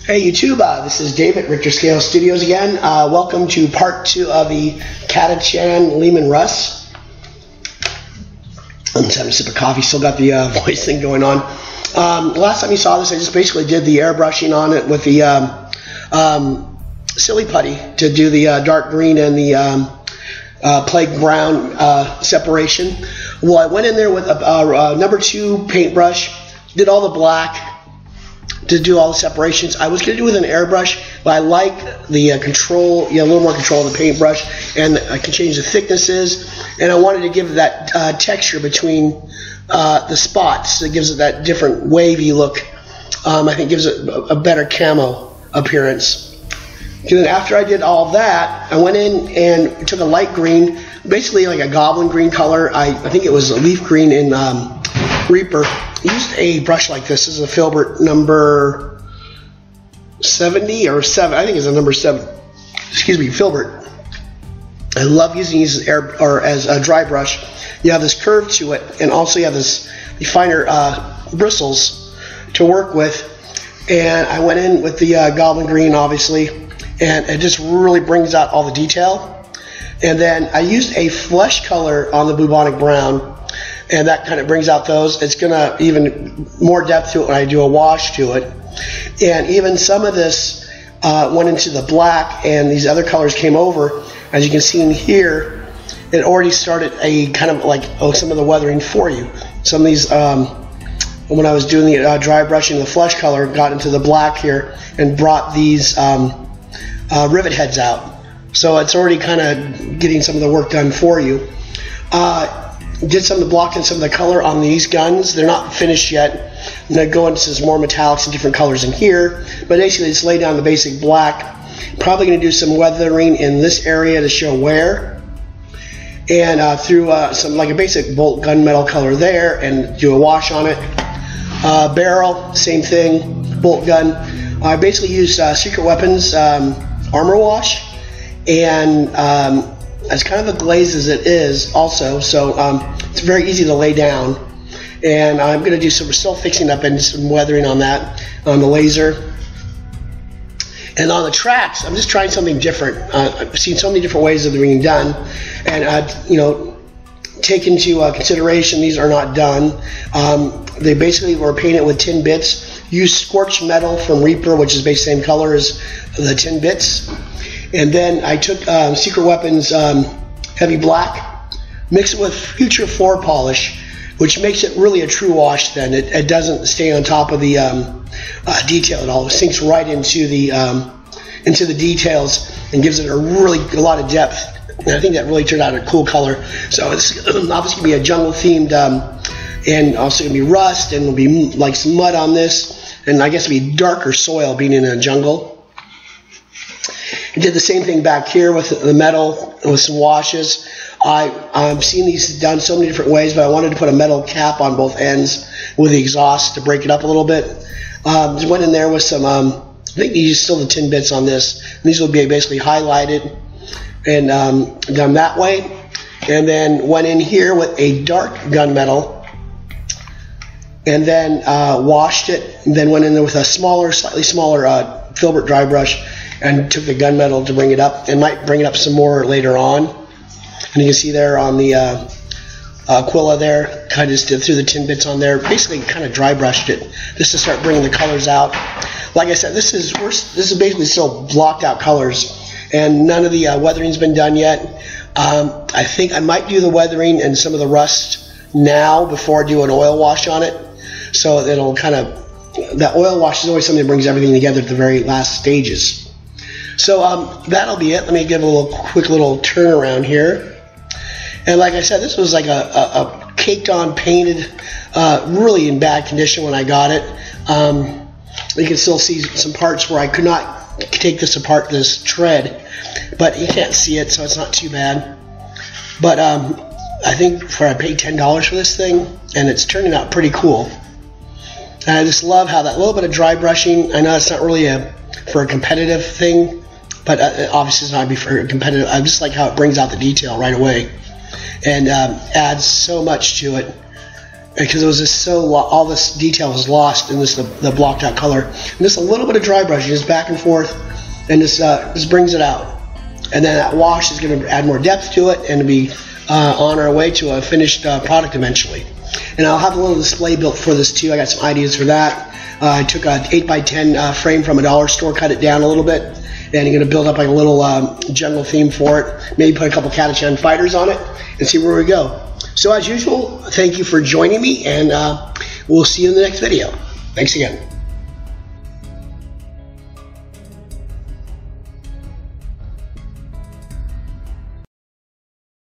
Hey YouTube, this is Dave at Richter Scale Studios again. Welcome to part 2 of the Catachan Leman Russ. I'm just having a sip of coffee, still got the voice thing going on. Last time you saw this, I just basically did the airbrushing on it with the silly putty to do the dark green and the plague brown separation. Well, I went in there with a number 2 paintbrush, did all the black, to do all the separations. I was going to do it with an airbrush, but I like the control, a little more control of the paintbrush, and I can change the thicknesses, and I wanted to give that texture between the spots. It gives it that different wavy look. I think it gives it a better camo appearance. And then after I did all that, I went in and took a light green, basically like a goblin green color. I think it was a leaf green in Reaper. I used a brush like this. This is a Filbert number 70 or 7. I think it's a number 7. Excuse me, Filbert. I love using these as a dry brush. You have this curve to it, and also you have this finer bristles to work with. And I went in with the goblin green, obviously, and it just really brings out all the detail. And then I used a flesh color on the bubonic brown, and that kind of brings out those. It's going to even more depth to it when I do a wash to it. And even some of this went into the black, and these other colors came over. As you can see in here, it already started a kind of like some of the weathering for you. Some of these, when I was doing the dry brushing, the flesh color got into the black here and brought these rivet heads out. So it's already kind of getting some of the work done for you. Did some of the block and some of the color on these guns. They're not finished yet. I'm going to go into some more metallics and different colors in here. But basically, just lay down the basic black. Probably going to do some weathering in this area to show wear. And through some like a basic bolt gunmetal color there, and do a wash on it. Barrel, same thing, bolt gun. I basically use Secret Weapons armor wash, and as kind of a glaze as it is also, so it's very easy to lay down. And I'm going to do some, we're still fixing up and some weathering on that, on the laser. And on the tracks, I'm just trying something different. I've seen so many different ways of being done, and take into consideration these are not done. They basically were painted with tin bits. Used scorched metal from Reaper, which is basically the same color as the tin bits. And then I took Secret Weapons heavy black, mixed it with Future Floor Polish, which makes it really a true wash then. It doesn't stay on top of the detail at all. It sinks right into the details and gives it a lot of depth. And I think that really turned out a cool color. So it's obviously going to be a jungle themed, and also going to be rust, and it'll be like some mud on this, and I guess it'll be darker soil being in a jungle. I did the same thing back here with the metal with some washes. I've seen these done so many different ways, but I wanted to put a metal cap on both ends with the exhaust to break it up a little bit. Just went in there with some, I think you use still the tin bits on this. And these will be basically highlighted and done that way. And then went in here with a dark gunmetal, and then washed it, and then went in there with a slightly smaller Filbert dry brush, and took the gunmetal to bring it up, and might bring it up some more later on. And you can see there on the Aquila there, kind of just did through the tin bits on there. Basically, kind of dry brushed it just to start bringing the colors out. Like I said, this is basically still blocked out colors, and none of the weathering's been done yet. I think I might do the weathering and some of the rust now before I do an oil wash on it, so it'll kind of. That oil wash is always something that brings everything together at the very last stages. So that'll be it. Let me give a quick little turnaround here. And like I said, this was like a caked on, painted, really in bad condition when I got it. You can still see some parts where I could not take this apart, this tread, but you can't see it, so it's not too bad. But I think I paid $10 for this thing, and it's turning out pretty cool. And I just love how that little bit of dry brushing, I know it's not really for a competitive thing, but obviously it's not for a competitive. I just like how it brings out the detail right away and adds so much to it. because it was just so, all this detail was lost in this the blocked out color. And just a little bit of dry brushing, just back and forth, and this brings it out. And then that wash is going to add more depth to it and be on our way to a finished product eventually. And I'll have a little display built for this too. I got some ideas for that. I took a 8x10 frame from a dollar store, cut it down a little bit, and I'm going to build up like a little jungle theme for it. Maybe put a couple Catachan fighters on it and see where we go. So as usual, thank you for joining me, and we'll see you in the next video. Thanks again.